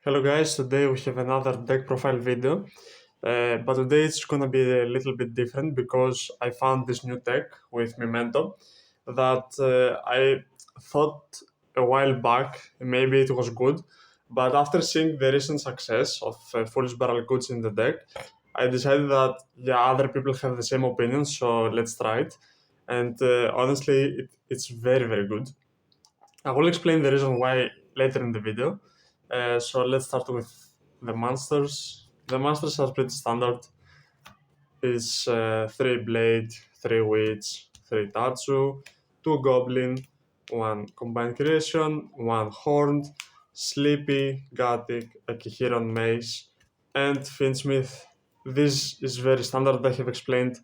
Hello guys, today we have another deck profile video, but today it's gonna be a little bit different because I found this new deck with Memento that I thought a while back maybe it was good, but after seeing the recent success of Foolish Barrel Goods in the deck, I decided that yeah, other people have the same opinion, so let's try it. And honestly, it's very good. I will explain the reason why later in the video. So let's start with the monsters. The monsters are pretty standard. It's 3 blade, 3 witch, 3 tatsu, 2 goblin, 1 combined creation, 1 horned, sleepy, gothic, Akihiron mace, and Finsmith. This is very standard. I have explained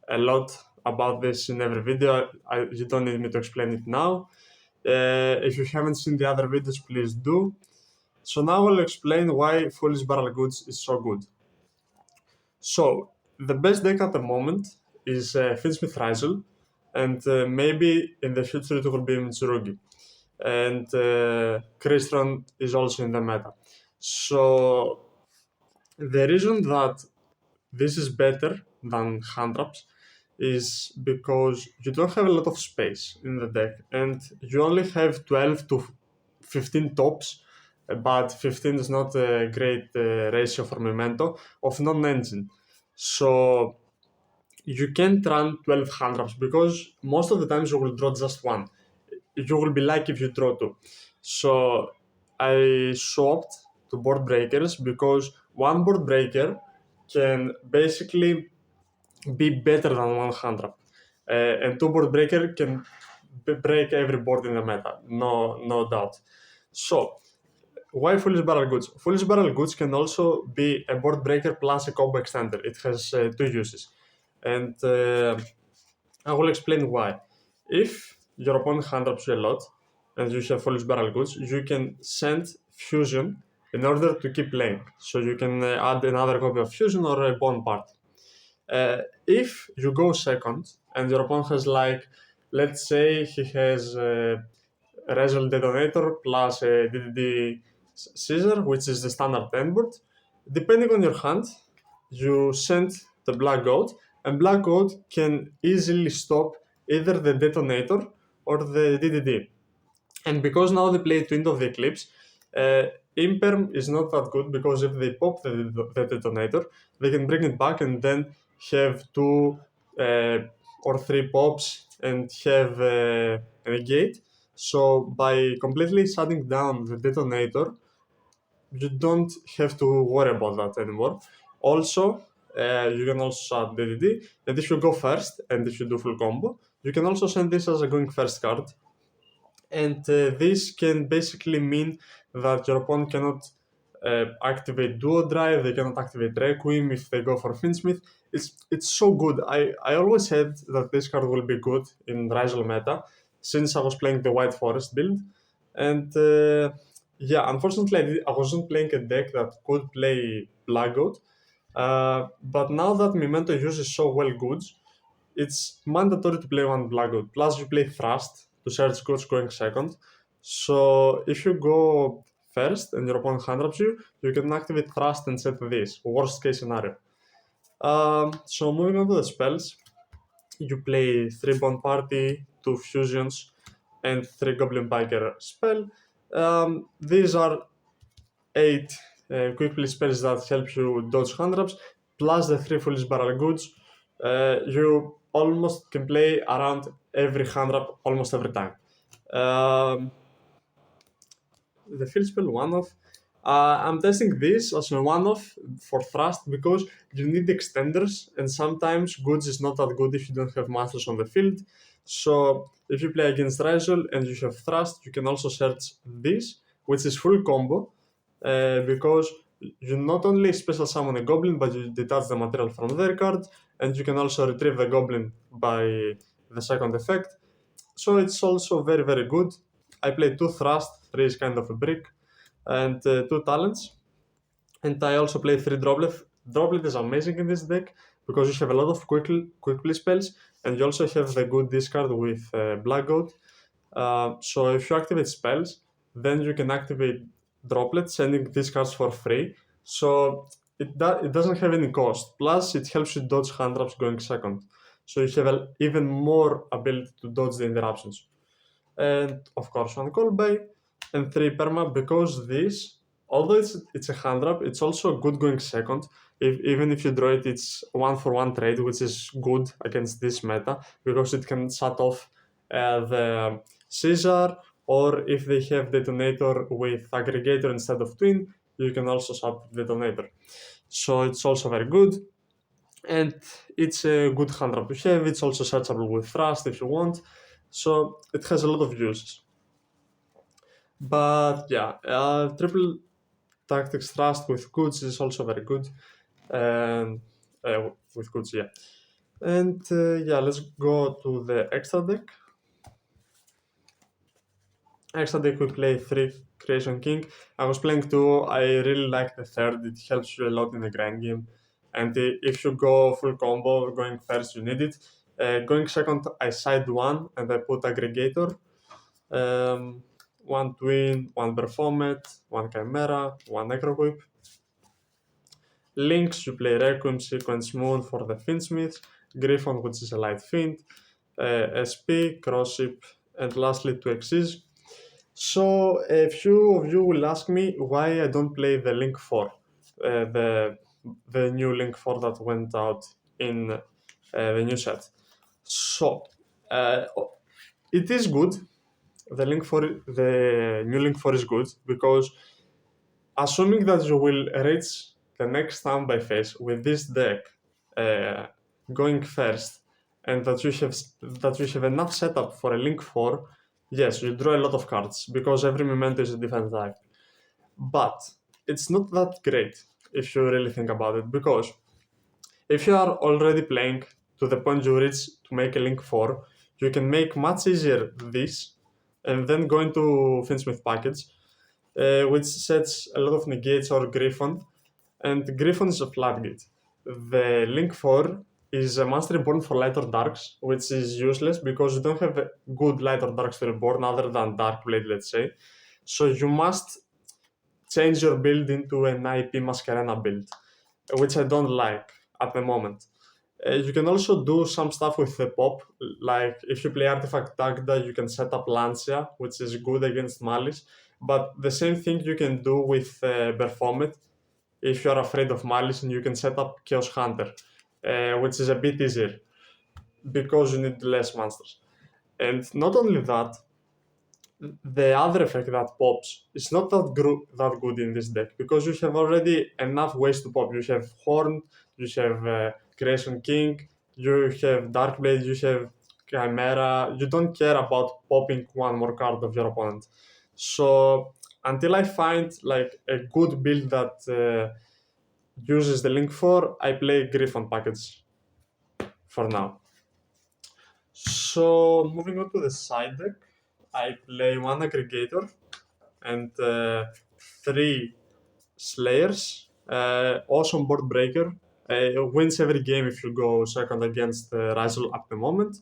a lot about this in every video. You don't need me to explain it now. If you haven't seen the other videos, please do. So now I'll explain why Foolish Barrel Goods is so good. So, the best deck at the moment is Finsmith Rizel, and maybe in the future it will be Mitsurugi. And Crystron is also in the meta. So, the reason that this is better than hand traps is because you don't have a lot of space in the deck and you only have 12 to 15 tops, but 15 is not a great ratio for Memento of non-engine. So you can't run 12 hand traps because most of the times you will draw just one. You will be lucky if you draw two. So I swapped to board breakers because one board breaker can basically be better than one hand trap. And two board breaker can break every board in the meta, no doubt. So why Foolish Barrel Goods? Foolish Barrel Goods can also be a board breaker plus a combo extender. It has two uses, and I will explain why. If your opponent hand traps you a lot, and you have Foolish Barrel Goods, you can send Fusion in order to keep playing. So you can add another copy of Fusion or a Bone Part. If you go second and your opponent has like, let's say he has a Result Detonator plus a DDD Scissor, which is the standard end board, depending on your hand, you send the Black Goat, and Black Goat can easily stop either the Detonator or the DDD. And because now they play Twin of the Eclipse, Imperm is not that good because if they pop the detonator, they can bring it back and then have two or three pops and have a gate. So by completely shutting down the detonator, you don't have to worry about that anymore. Also, you can also shut DDD, and if you go first and if you do full combo, you can also send this as a going first card, and this can basically mean that your opponent cannot activate Duo Drive, they cannot activate Requiem if they go for Finsmith. It's so good. I always said that this card will be good in Rizel meta since I was playing the White Forest build. And yeah, unfortunately I wasn't playing a deck that could play Black Goat. But now that Memento uses so well goods, it's mandatory to play one Black Goat. Plus you play Thrust to search goods going second. So if you go first and your opponent hand traps you, you can activate Thrust and set this, worst case scenario. So moving on to the spells, you play 3 Bond Party, 2 Fusions, and 3 Goblin Biker spell. These are 8 quick play spells that help you dodge hand traps, plus the 3 Foolish Barrel Goods. You almost can play around every hand trap almost every time. The field spell one-off. I'm testing this as a one-off for Thrust because you need extenders, and sometimes goods is not that good if you don't have masters on the field. So if you play against Rizel and you have Thrust, you can also search this, which is full combo, because you not only special summon a goblin, but you detach the material from their card, and you can also retrieve the goblin by the second effect. So it's also very good. I play 2 Thrust, 3 is kind of a brick, and 2 talents. And I also play 3 Droplet. Droplet is amazing in this deck because you have a lot of quick play spells, and you also have the good discard with Black Goat. So if you activate spells, then you can activate droplet, sending these cards for free. So it doesn't have any cost. Plus, it helps you dodge hand traps going second. So you have even more ability to dodge the interruptions. And of course, one call buy and 3 perma, because this, although it's a hand trap, it's also good going second. Even if you draw it, it's 1-for-1 trade, which is good against this meta because it can shut off the Caesar, or if they have detonator with aggregator instead of twin, you can also shut detonator. So it's also very good. And it's a good hand trap to have. It's also searchable with thrust if you want. So it has a lot of uses. But yeah, triple tactics thrust with goods is also very good. And with goods, yeah. And yeah, let's go to the extra deck. Extra deck, we play 3 Creation King. I was playing 2. I really like the third. It helps you a lot in the grind game. And if you go full combo, going first, you need it. Going second, I side 1 and I put aggregator. 1 twin, 1 Performet, 1 Chimera, 1 Necroquip. Links, you play Requiem, Sequence, Moon for the Finsmith, Griffon, which is a light fiend, SP, Crossship, and lastly 2 X's. So a few of you will ask me why I don't play the Link 4, the new Link 4 that went out in the new set. So it is good. The new Link 4 is good because assuming that you will reach the next standby phase with this deck going first, and that you have enough setup for a Link 4, yes, you draw a lot of cards because every Memento is a different type. But it's not that great if you really think about it, because if you are already playing to the point you reach to make a Link 4, you can make much easier this and then go into Finsmith package, which sets a lot of negates or Griffon, and Griffon is a floodgate. The Link 4 is a monster reborn for light or darks, which is useless because you don't have a good light or darks to reborn other than Darkblade, let's say. So you must change your build into an IP Masquerena build, which I don't like at the moment. You can also do some stuff with the pop, like if you play Artifact Dagda, you can set up Lancia, which is good against Malice, but the same thing you can do with Baphomet if you're afraid of Malice, and you can set up Chaos Hunter, which is a bit easier because you need less monsters. And not only that, the other effect that pops is not that good in this deck because you have already enough ways to pop. You have Horn, you have Creation King, you have Darkblade, you have Chimera. You don't care about popping one more card of your opponent. So until I find like a good build that uses the Link 4, I play Griffon package for now. So moving on to the side deck, I play 1 aggregator and 3 slayers. Awesome board breaker. Wins every game if you go second against Rizal at the moment.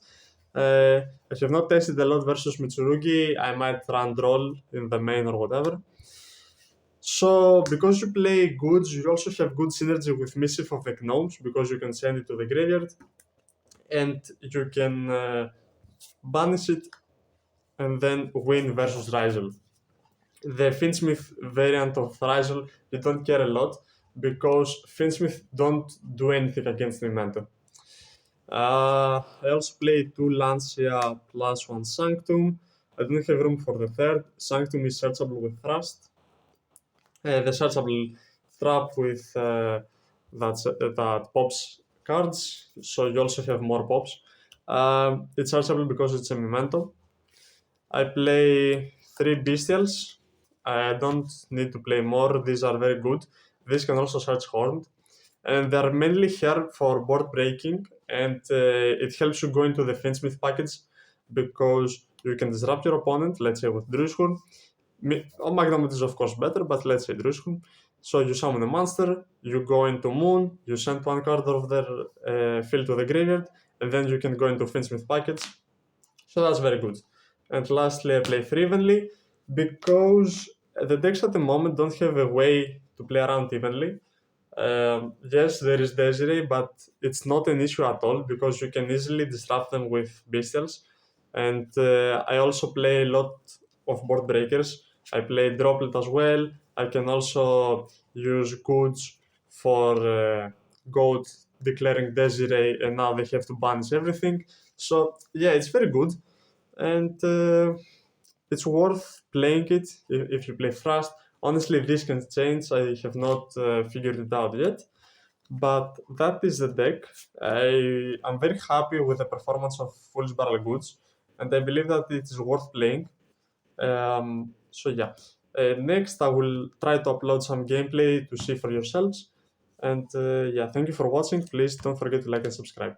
If you've not tested a lot versus Mitsurugi, I might run Droll in the main or whatever. So, because you play goods, you also have good synergy with Mischief of the Gnomes, because you can send it to the graveyard, and you can banish it and then win versus Rizal. The Finsmith variant of Rizal, you don't care a lot, because Finsmith don't do anything against Memento. I also play 2 Lancia plus 1 Sanctum. I don't have room for the third. Sanctum is searchable with Thrust. The searchable trap with that pops cards, so you also have more pops. It's searchable because it's a Memento. I play 3 Bestials. I don't need to play more. These are very good. This can also search Horned. And they're mainly here for board breaking, and it helps you go into the Finsmith package because you can disrupt your opponent, let's say with Druishorn. Magnamut is of course better, but let's say Druishorn. So you summon a monster, you go into Moon, you send 1 card of their field to the graveyard, and then you can go into Finsmith package. So that's very good. And lastly, I play 3 evenly because The decks at the moment don't have a way to play around evenly. Yes, there is Desiree, but it's not an issue at all because you can easily disrupt them with Bestials. And I also play a lot of board breakers. I play Droplet as well. I can also use goods for Goat declaring Desiree, and now they have to banish everything. So, yeah, it's very good. And it's worth playing it if you play fast. Honestly, this can change. I have not figured it out yet, but that is the deck. I'm very happy with the performance of Fool's Barrel Goods, and I believe that it is worth playing. So yeah, next I will try to upload some gameplay to see for yourselves. And yeah, thank you for watching. Please don't forget to like and subscribe.